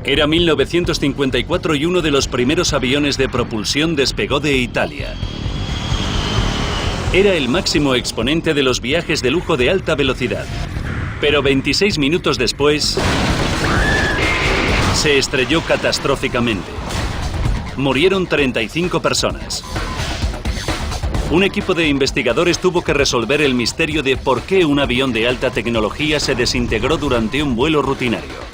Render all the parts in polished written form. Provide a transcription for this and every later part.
Era 1954 y uno de los primeros aviones de propulsión despegó de Italia. Era el máximo exponente de los viajes de lujo de alta velocidad. Pero 26 minutos después, se estrelló catastróficamente. Murieron 35 personas. Un equipo de investigadores tuvo que resolver el misterio de por qué un avión de alta tecnología se desintegró durante un vuelo rutinario.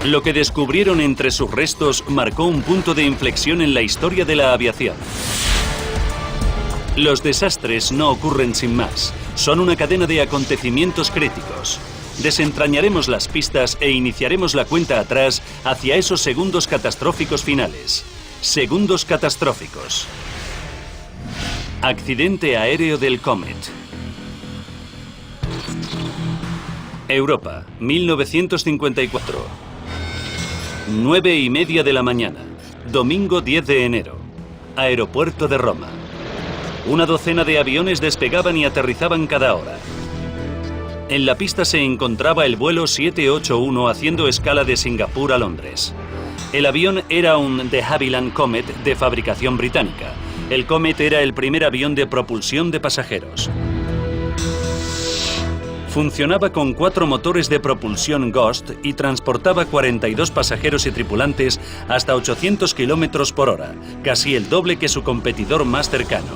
Lo que descubrieron entre sus restos marcó un punto de inflexión en la historia de la aviación. Los desastres no ocurren sin más. Son una cadena de acontecimientos críticos. Desentrañaremos las pistas e iniciaremos la cuenta atrás hacia esos segundos catastróficos finales. Segundos catastróficos. Accidente aéreo del Comet. Europa, 1954. 9:30 de la mañana, domingo 10 de enero, aeropuerto de Roma. Una docena de aviones despegaban y aterrizaban cada hora. En la pista se encontraba el vuelo 781 haciendo escala de Singapur a Londres. El avión era un de Havilland Comet de fabricación británica. El Comet era el primer avión de propulsión de pasajeros. Funcionaba con 4 motores de propulsión Ghost y transportaba 42 pasajeros y tripulantes hasta 800 km por hora, casi el doble que su competidor más cercano.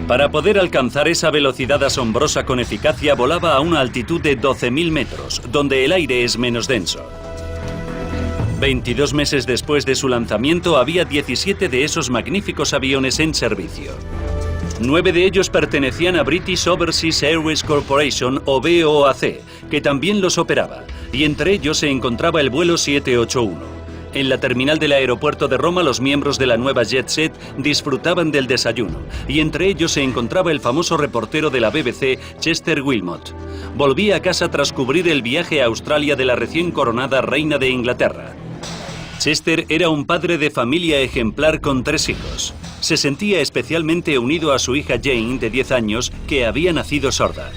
Para poder alcanzar esa velocidad asombrosa con eficacia, volaba a una altitud de 12.000 metros, donde el aire es menos denso. 22 meses después de su lanzamiento, había 17 de esos magníficos aviones en servicio. 9 de ellos pertenecían a British Overseas Airways Corporation o BOAC, que también los operaba, y entre ellos se encontraba el vuelo 781. En la terminal del aeropuerto de Roma, los miembros de la nueva Jet Set disfrutaban del desayuno, y entre ellos se encontraba el famoso reportero de la BBC, Chester Wilmot. Volvía a casa tras cubrir el viaje a Australia de la recién coronada reina de Inglaterra. Chester era un padre de familia ejemplar con 3 hijos. Se sentía especialmente unido a su hija Jane, de 10 años, que había nacido sorda.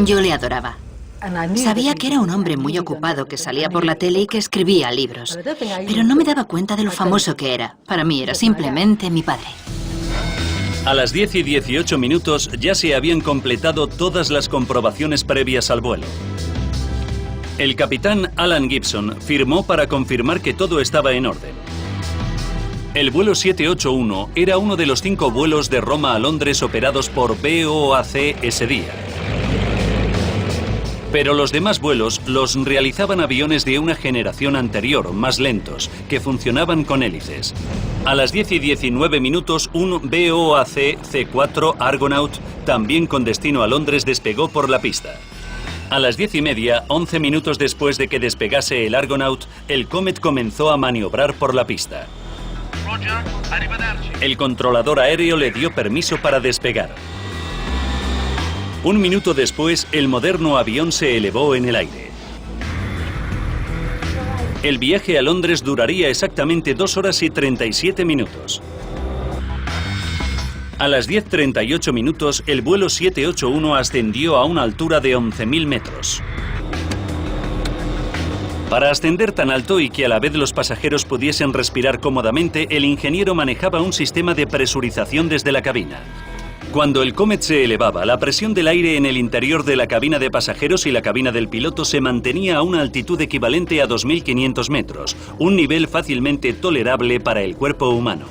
Yo le adoraba. Sabía que era un hombre muy ocupado, que salía por la tele y que escribía libros. Pero no me daba cuenta de lo famoso que era. Para mí era simplemente mi padre. A las 10:18 minutos ya se habían completado todas las comprobaciones previas al vuelo. El capitán Alan Gibson firmó para confirmar que todo estaba en orden. El vuelo 781 era uno de los 5 vuelos de Roma a Londres operados por BOAC ese día. Pero los demás vuelos los realizaban aviones de una generación anterior, más lentos, que funcionaban con hélices. A las 10:19 minutos, un BOAC C4 Argonaut, también con destino a Londres, despegó por la pista. A las 10:30, 11 minutos después de que despegase el Argonaut, el Comet comenzó a maniobrar por la pista. El controlador aéreo le dio permiso para despegar. Un minuto después, el moderno avión se elevó en el aire. El viaje a Londres duraría exactamente 2 horas y 37 minutos. A las 10:38 minutos, el vuelo 781 ascendió a una altura de 11.000 metros. Para ascender tan alto y que a la vez los pasajeros pudiesen respirar cómodamente, el ingeniero manejaba un sistema de presurización desde la cabina. Cuando el Comet se elevaba, la presión del aire en el interior de la cabina de pasajeros y la cabina del piloto se mantenía a una altitud equivalente a 2.500 metros, un nivel fácilmente tolerable para el cuerpo humano.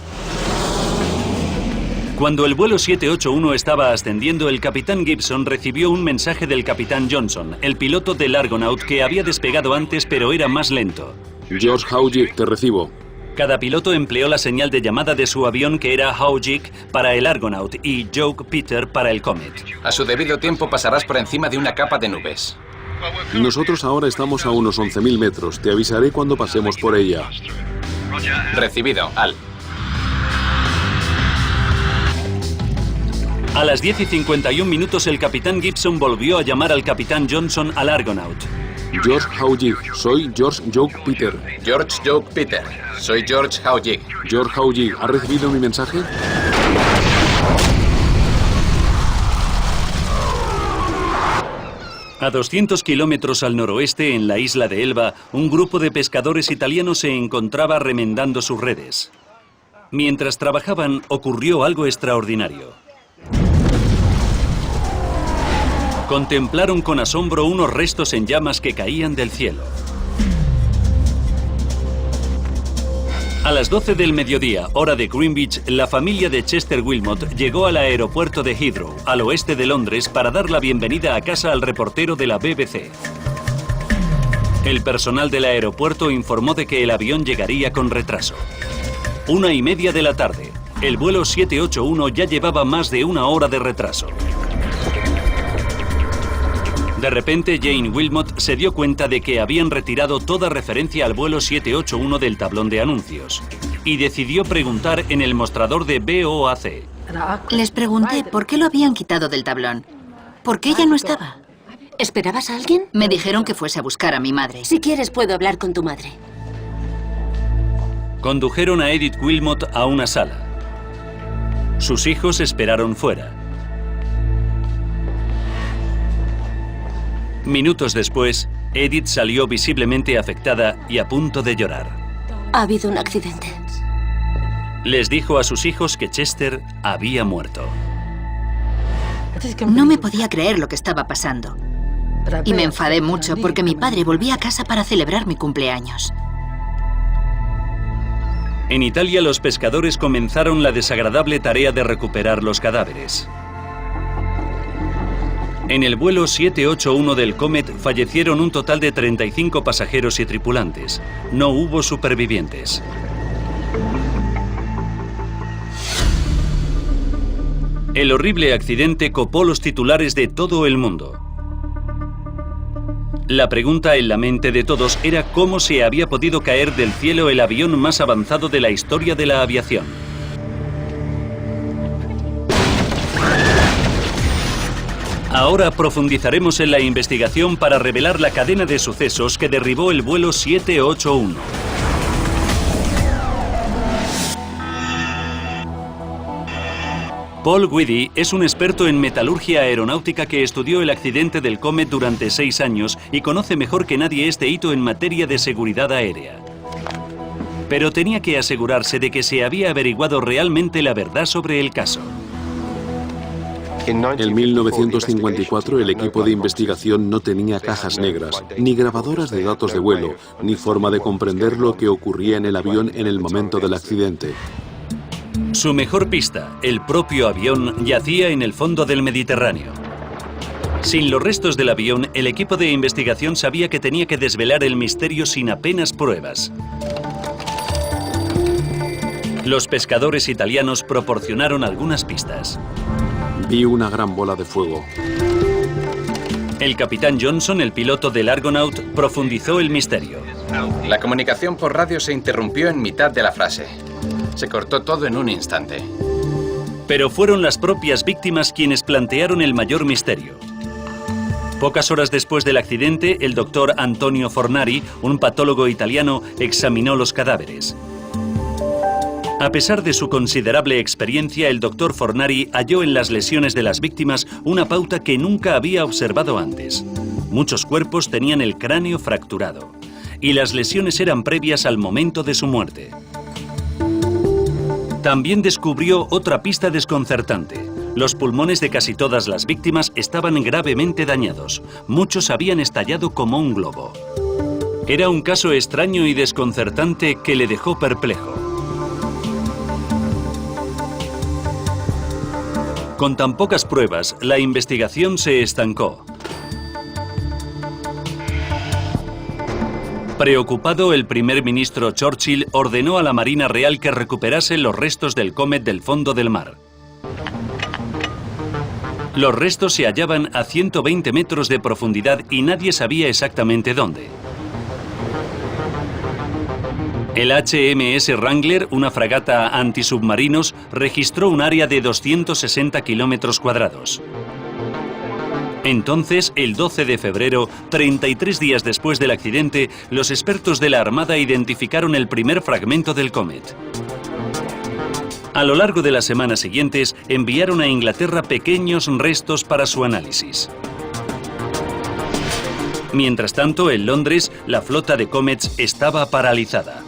Cuando el vuelo 781 estaba ascendiendo, el capitán Gibson recibió un mensaje del capitán Johnson, el piloto del Argonaut, que había despegado antes pero era más lento. George Hawjik, te recibo. Cada piloto empleó la señal de llamada de su avión, que era Hawjik para el Argonaut y Joke Peter para el Comet. A su debido tiempo pasarás por encima de una capa de nubes. Nosotros ahora estamos a unos 11.000 metros. Te avisaré cuando pasemos por ella. Recibido, Al. A las 10:51 minutos, el capitán Gibson volvió a llamar al capitán Johnson al Argonaut. George Hawjik, soy George Joke Peter. George Joke Peter, soy George Hawjik. George Hawjik, ¿ha recibido mi mensaje? A 200 kilómetros al noroeste, en la isla de Elba, un grupo de pescadores italianos se encontraba remendando sus redes. Mientras trabajaban, ocurrió algo extraordinario. Contemplaron con asombro unos restos en llamas que caían del cielo. A las 12 del mediodía, hora de Greenwich, la familia de Chester Wilmot llegó al aeropuerto de Heathrow, al oeste de Londres, para dar la bienvenida a casa al reportero de la BBC. El personal del aeropuerto informó de que el avión llegaría con retraso. 1:30 de la tarde. El vuelo 781 ya llevaba más de 1 hora de retraso. De repente, Jane Wilmot se dio cuenta de que habían retirado toda referencia al vuelo 781 del tablón de anuncios y decidió preguntar en el mostrador de BOAC. Les pregunté por qué lo habían quitado del tablón. ¿Por qué ella no estaba? ¿Esperabas a alguien? Me dijeron que fuese a buscar a mi madre. Si quieres, puedo hablar con tu madre. Condujeron a Edith Wilmot a una sala. Sus hijos esperaron fuera. Minutos después, Edith salió visiblemente afectada y a punto de llorar. Ha habido un accidente. Les dijo a sus hijos que Chester había muerto. No me podía creer lo que estaba pasando. Y me enfadé mucho porque mi padre volvía a casa para celebrar mi cumpleaños. En Italia, los pescadores comenzaron la desagradable tarea de recuperar los cadáveres. En el vuelo 781 del Comet fallecieron un total de 35 pasajeros y tripulantes. No hubo supervivientes. El horrible accidente copó los titulares de todo el mundo. La pregunta en la mente de todos era cómo se había podido caer del cielo el avión más avanzado de la historia de la aviación. Ahora profundizaremos en la investigación para revelar la cadena de sucesos que derribó el vuelo 781. Paul Whiddy es un experto en metalurgia aeronáutica que estudió el accidente del Comet durante 6 años y conoce mejor que nadie este hito en materia de seguridad aérea. Pero tenía que asegurarse de que se había averiguado realmente la verdad sobre el caso. En 1954 el equipo de investigación no tenía cajas negras, ni grabadoras de datos de vuelo, ni forma de comprender lo que ocurría en el avión en el momento del accidente. Su mejor pista, el propio avión, yacía en el fondo del Mediterráneo. Sin los restos del avión, el equipo de investigación sabía que tenía que desvelar el misterio sin apenas pruebas. Los pescadores italianos proporcionaron algunas pistas. Vi una gran bola de fuego. El capitán Johnson, el piloto del Argonaut, profundizó el misterio. La comunicación por radio se interrumpió en mitad de la frase. Se cortó todo en un instante. Pero fueron las propias víctimas quienes plantearon el mayor misterio. Pocas horas después del accidente, el doctor Antonio Fornari, un patólogo italiano, examinó los cadáveres. A pesar de su considerable experiencia, el doctor Fornari halló en las lesiones de las víctimas una pauta que nunca había observado antes. Muchos cuerpos tenían el cráneo fracturado, y las lesiones eran previas al momento de su muerte. También descubrió otra pista desconcertante. Los pulmones de casi todas las víctimas estaban gravemente dañados. Muchos habían estallado como un globo. Era un caso extraño y desconcertante que le dejó perplejo. Con tan pocas pruebas, la investigación se estancó. Preocupado, el primer ministro Churchill ordenó a la Marina Real que recuperase los restos del Comet del fondo del mar. Los restos se hallaban a 120 metros de profundidad y nadie sabía exactamente dónde. El HMS Wrangler, una fragata antisubmarinos, registró un área de 260 kilómetros cuadrados. Entonces, el 12 de febrero, 33 días después del accidente, los expertos de la Armada identificaron el primer fragmento del Comet. A lo largo de las semanas siguientes, enviaron a Inglaterra pequeños restos para su análisis. Mientras tanto, en Londres, la flota de Comets estaba paralizada.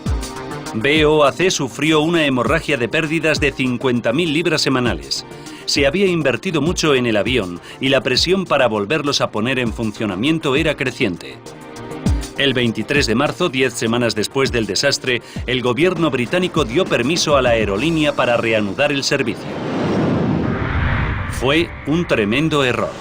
BOAC sufrió una hemorragia de pérdidas de 50.000 libras semanales. Se había invertido mucho en el avión y la presión para volverlos a poner en funcionamiento era creciente. El 23 de marzo, 10 semanas después del desastre, el gobierno británico dio permiso a la aerolínea para reanudar el servicio. Fue un tremendo error.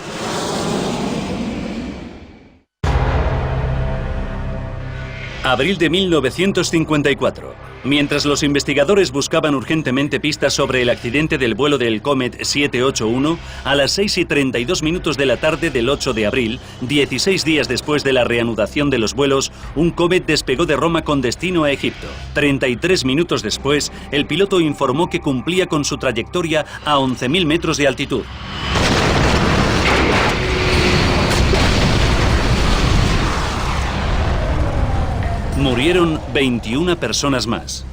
Abril de 1954. Mientras los investigadores buscaban urgentemente pistas sobre el accidente del vuelo del Comet 781, a las 6:32 de la tarde del 8 de abril, 16 días después de la reanudación de los vuelos, un Comet despegó de Roma con destino a Egipto. 33 minutos después, el piloto informó que cumplía con su trayectoria a 11.000 metros de altitud. Murieron 21 personas más.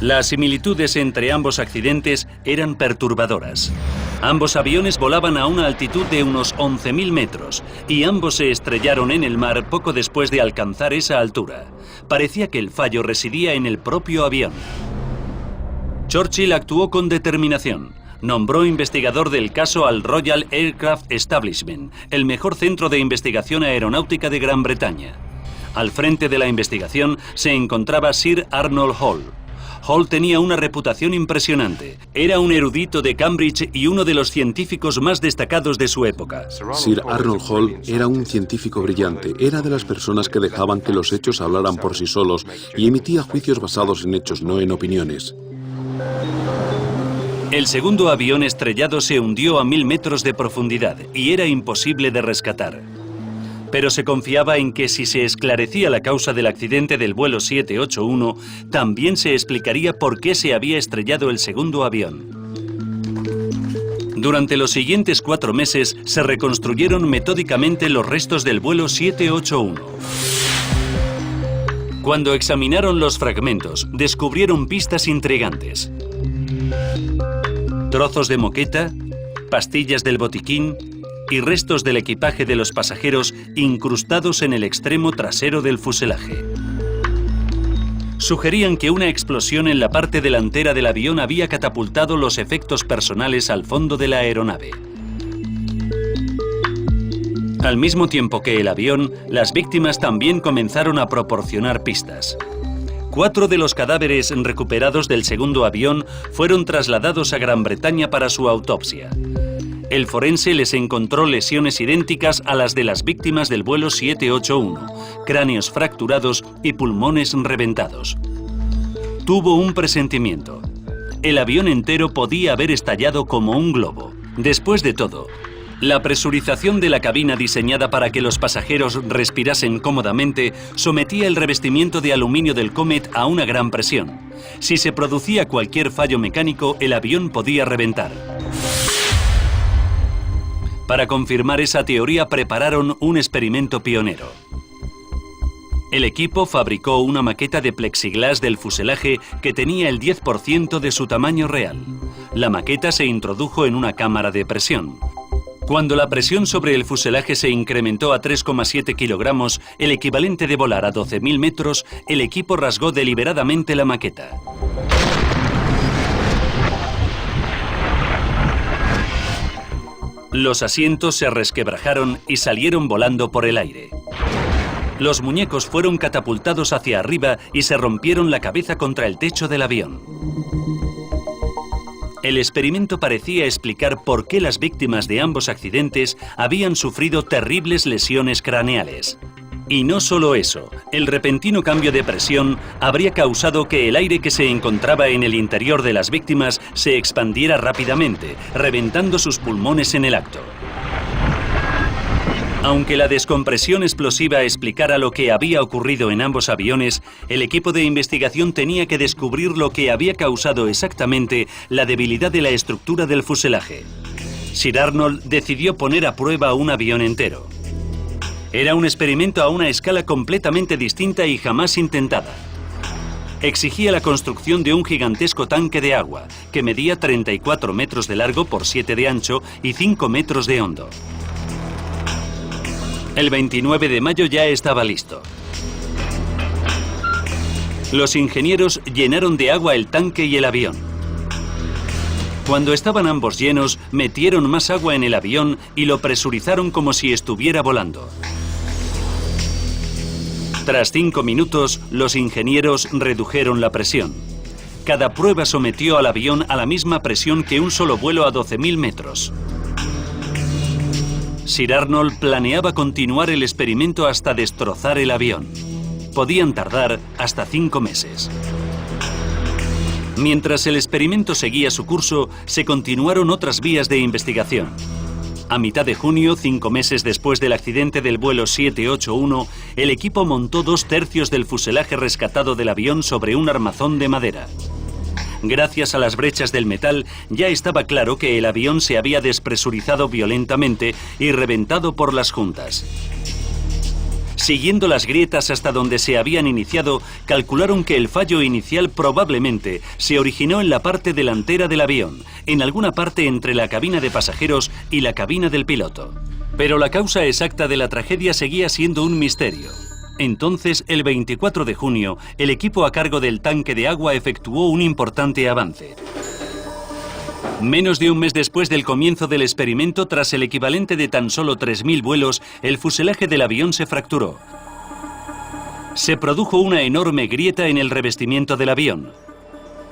Las similitudes entre ambos accidentes eran perturbadoras. Ambos aviones volaban a una altitud de unos 11.000 metros y ambos se estrellaron en el mar poco después de alcanzar esa altura. Parecía que el fallo residía en el propio avión. Churchill actuó con determinación. Nombró investigador del caso al Royal Aircraft Establishment, el mejor centro de investigación aeronáutica de Gran Bretaña. Al frente de la investigación se encontraba Sir Arnold Hall. Hall tenía una reputación impresionante. Era un erudito de Cambridge y uno de los científicos más destacados de su época. Sir Arnold Hall era un científico brillante. Era de las personas que dejaban que los hechos hablaran por sí solos y emitía juicios basados en hechos, no en opiniones. El segundo avión estrellado se hundió a 1.000 metros de profundidad y era imposible de rescatar. Pero se confiaba en que si se esclarecía la causa del accidente del vuelo 781, también se explicaría por qué se había estrellado el segundo avión. Durante los siguientes 4 meses se reconstruyeron metódicamente los restos del vuelo 781. Cuando examinaron los fragmentos, descubrieron pistas intrigantes. Trozos de moqueta, pastillas del botiquín y restos del equipaje de los pasajeros incrustados en el extremo trasero del fuselaje. Sugerían que una explosión en la parte delantera del avión había catapultado los efectos personales al fondo de la aeronave. Al mismo tiempo que el avión, las víctimas también comenzaron a proporcionar pistas. 4 de los cadáveres recuperados del segundo avión fueron trasladados a Gran Bretaña para su autopsia. El forense les encontró lesiones idénticas a las de las víctimas del vuelo 781, cráneos fracturados y pulmones reventados. Tuvo un presentimiento. El avión entero podía haber estallado como un globo. Después de todo, la presurización de la cabina diseñada para que los pasajeros respirasen cómodamente sometía el revestimiento de aluminio del Comet a una gran presión. Si se producía cualquier fallo mecánico, el avión podía reventar. Para confirmar esa teoría prepararon un experimento pionero. El equipo fabricó una maqueta de plexiglás del fuselaje que tenía el 10% de su tamaño real. La maqueta se introdujo en una cámara de presión. Cuando la presión sobre el fuselaje se incrementó a 3,7 kilogramos, el equivalente de volar a 12.000 metros, el equipo rasgó deliberadamente la maqueta. Los asientos se resquebrajaron y salieron volando por el aire. Los muñecos fueron catapultados hacia arriba y se rompieron la cabeza contra el techo del avión. El experimento parecía explicar por qué las víctimas de ambos accidentes habían sufrido terribles lesiones craneales. Y no solo eso, el repentino cambio de presión habría causado que el aire que se encontraba en el interior de las víctimas se expandiera rápidamente, reventando sus pulmones en el acto. Aunque la descompresión explosiva explicara lo que había ocurrido en ambos aviones, el equipo de investigación tenía que descubrir lo que había causado exactamente la debilidad de la estructura del fuselaje. Sir Arnold decidió poner a prueba un avión entero. Era un experimento a una escala completamente distinta y jamás intentada. Exigía la construcción de un gigantesco tanque de agua, que medía 34 metros de largo por 7 de ancho y 5 metros de hondo. El 29 de mayo ya estaba listo. Los ingenieros llenaron de agua el tanque y el avión. Cuando estaban ambos llenos, metieron más agua en el avión y lo presurizaron como si estuviera volando. Tras 5 minutos, los ingenieros redujeron la presión. Cada prueba sometió al avión a la misma presión que un solo vuelo a 12.000 metros. Sir Arnold planeaba continuar el experimento hasta destrozar el avión. Podían tardar hasta 5 meses. Mientras el experimento seguía su curso, se continuaron otras vías de investigación. A mitad de junio, 5 meses después del accidente del vuelo 781, el equipo montó 2/3 del fuselaje rescatado del avión sobre un armazón de madera. Gracias a las brechas del metal, ya estaba claro que el avión se había despresurizado violentamente y reventado por las juntas. Siguiendo las grietas hasta donde se habían iniciado, calcularon que el fallo inicial probablemente se originó en la parte delantera del avión, en alguna parte entre la cabina de pasajeros y la cabina del piloto. Pero la causa exacta de la tragedia seguía siendo un misterio. Entonces, el 24 de junio, el equipo a cargo del tanque de agua efectuó un importante avance. Menos de un mes después del comienzo del experimento, tras el equivalente de tan solo 3.000 vuelos, el fuselaje del avión se fracturó. Se produjo una enorme grieta en el revestimiento del avión.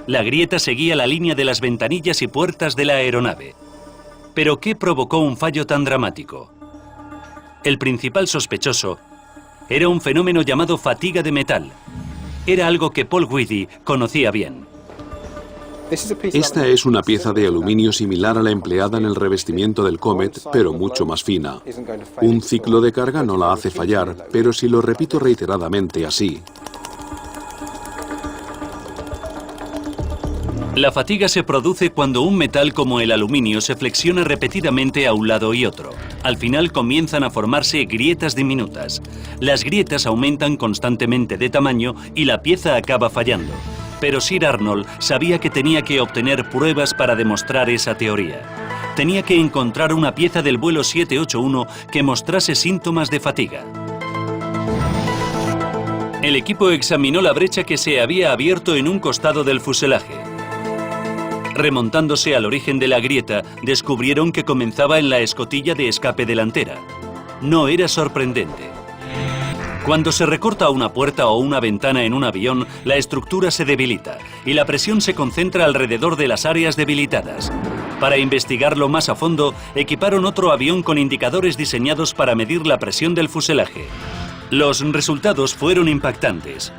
La grieta seguía la línea de las ventanillas y puertas de la aeronave. ¿Pero qué provocó un fallo tan dramático? El principal sospechoso era un fenómeno llamado fatiga de metal. Era algo que Paul Whitty conocía bien. Esta es una pieza de aluminio similar a la empleada en el revestimiento del Comet, pero mucho más fina. Un ciclo de carga no la hace fallar, pero si lo repito reiteradamente así. La fatiga se produce cuando un metal como el aluminio se flexiona repetidamente a un lado y otro. Al final comienzan a formarse grietas diminutas. Las grietas aumentan constantemente de tamaño y la pieza acaba fallando. Pero Sir Arnold sabía que tenía que obtener pruebas para demostrar esa teoría. Tenía que encontrar una pieza del vuelo 781 que mostrase síntomas de fatiga. El equipo examinó la brecha que se había abierto en un costado del fuselaje. Remontándose al origen de la grieta, descubrieron que comenzaba en la escotilla de escape delantera. No era sorprendente. Cuando se recorta una puerta o una ventana en un avión, la estructura se debilita y la presión se concentra alrededor de las áreas debilitadas. Para investigarlo más a fondo, equiparon otro avión con indicadores diseñados para medir la presión del fuselaje. Los resultados fueron impactantes.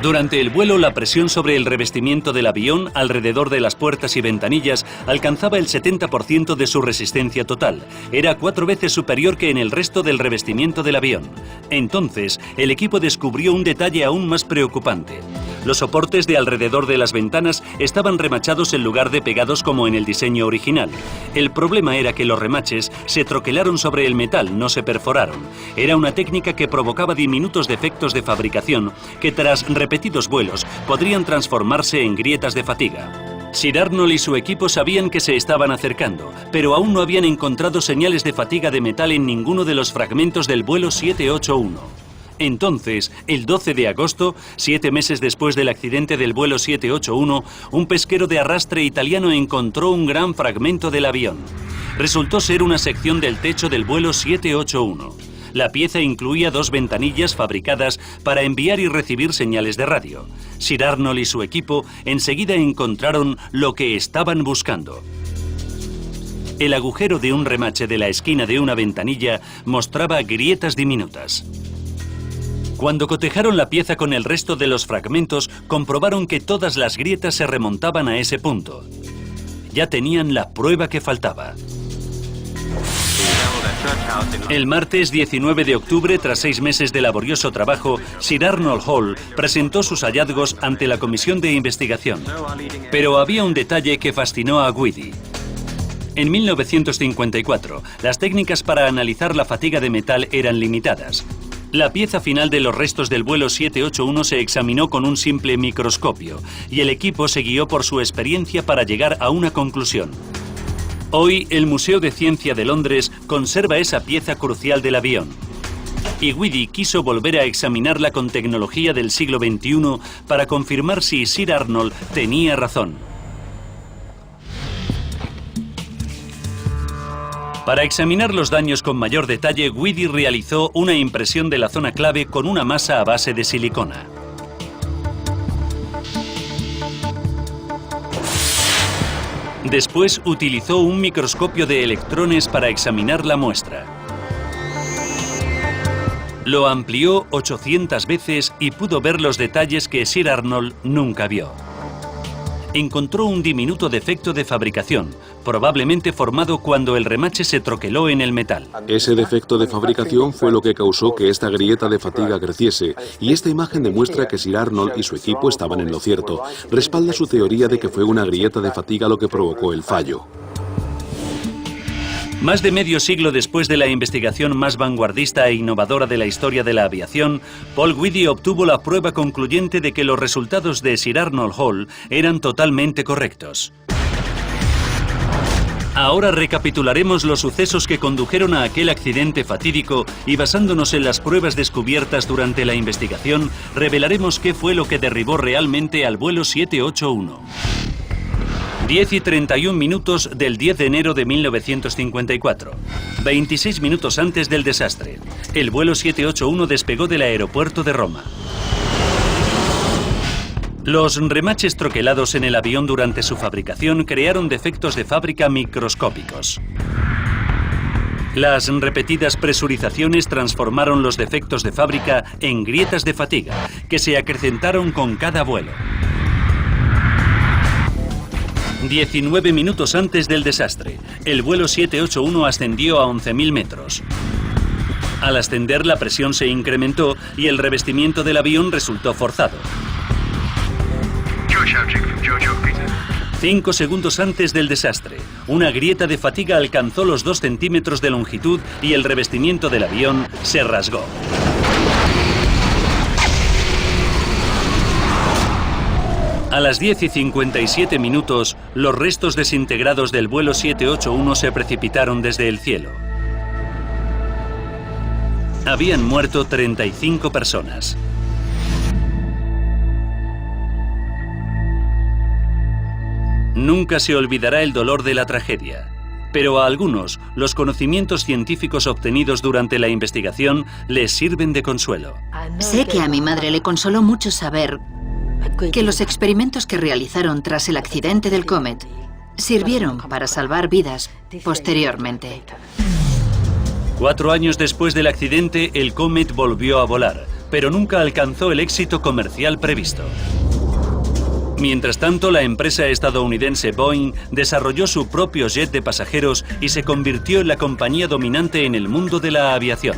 Durante el vuelo, la presión sobre el revestimiento del avión, alrededor de las puertas y ventanillas, alcanzaba el 70% de su resistencia total. Era 4 veces superior que en el resto del revestimiento del avión. Entonces, el equipo descubrió un detalle aún más preocupante. Los soportes de alrededor de las ventanas estaban remachados en lugar de pegados como en el diseño original. El problema era que los remaches se troquelaron sobre el metal, no se perforaron. Era una técnica que provocaba diminutos defectos de fabricación que tras repetidos vuelos podrían transformarse en grietas de fatiga. Sir Arnold y su equipo sabían que se estaban acercando, pero aún no habían encontrado señales de fatiga de metal en ninguno de los fragmentos del vuelo 781. Entonces, el 12 de agosto, 7 meses después del accidente del vuelo 781, un pesquero de arrastre italiano encontró un gran fragmento del avión. Resultó ser una sección del techo del vuelo 781. La pieza incluía 2 ventanillas fabricadas para enviar y recibir señales de radio. Sir Arnold y su equipo enseguida encontraron lo que estaban buscando. El agujero de un remache de la esquina de una ventanilla mostraba grietas diminutas. Cuando cotejaron la pieza con el resto de los fragmentos, comprobaron que todas las grietas se remontaban a ese punto. Ya tenían la prueba que faltaba. El martes 19 de octubre, tras 6 meses de laborioso trabajo, Sir Arnold Hall presentó sus hallazgos ante la comisión de investigación. Pero había un detalle que fascinó a Whitty. En 1954, las técnicas para analizar la fatiga de metal eran limitadas. La pieza final de los restos del vuelo 781 se examinó con un simple microscopio y el equipo se guió por su experiencia para llegar a una conclusión. Hoy, el Museo de Ciencia de Londres conserva esa pieza crucial del avión. y Whiddy quiso volver a examinarla con tecnología del siglo XXI para confirmar si Sir Arnold tenía razón. Para examinar los daños con mayor detalle, Whiddy realizó una impresión de la zona clave con una masa a base de silicona. Después utilizó un microscopio de electrones para examinar la muestra. Lo amplió 800 veces y pudo ver los detalles que Sir Arnold nunca vio. Encontró un diminuto defecto de fabricación, probablemente formado cuando el remache se troqueló en el metal. Ese defecto de fabricación fue lo que causó que esta grieta de fatiga creciese, y esta imagen demuestra que Sir Arnold y su equipo estaban en lo cierto. Respalda su teoría de que fue una grieta de fatiga lo que provocó el fallo. Más de medio siglo después de la investigación más vanguardista e innovadora de la historia de la aviación, Paul Whiddy obtuvo la prueba concluyente de que los resultados de Sir Arnold Hall eran totalmente correctos. Ahora recapitularemos los sucesos que condujeron a aquel accidente fatídico y, basándonos en las pruebas descubiertas durante la investigación, revelaremos qué fue lo que derribó realmente al vuelo 781. 10:31 del 10 de enero de 1954, 26 minutos antes del desastre. El vuelo 781 despegó del aeropuerto de Roma. Los remaches troquelados en el avión durante su fabricación crearon defectos de fábrica microscópicos. Las repetidas presurizaciones transformaron los defectos de fábrica en grietas de fatiga, que se acrecentaron con cada vuelo. 19 minutos antes del desastre, el vuelo 781 ascendió a 11.000 metros. Al ascender, la presión se incrementó y el revestimiento del avión resultó forzado. 5 segundos antes del desastre, una grieta de fatiga alcanzó los 2 centímetros de longitud y el revestimiento del avión se rasgó. A las 10:57, los restos desintegrados del vuelo 781 se precipitaron desde el cielo. Habían muerto 35 personas. Nunca se olvidará el dolor de la tragedia, pero a algunos los conocimientos científicos obtenidos durante la investigación les sirven de consuelo. Sé que a mi madre le consoló mucho saber que los experimentos que realizaron tras el accidente del Comet sirvieron para salvar vidas posteriormente. 4 años después del accidente, el Comet volvió a volar, pero nunca alcanzó el éxito comercial previsto. Mientras tanto, la empresa estadounidense Boeing desarrolló su propio jet de pasajeros y se convirtió en la compañía dominante en el mundo de la aviación.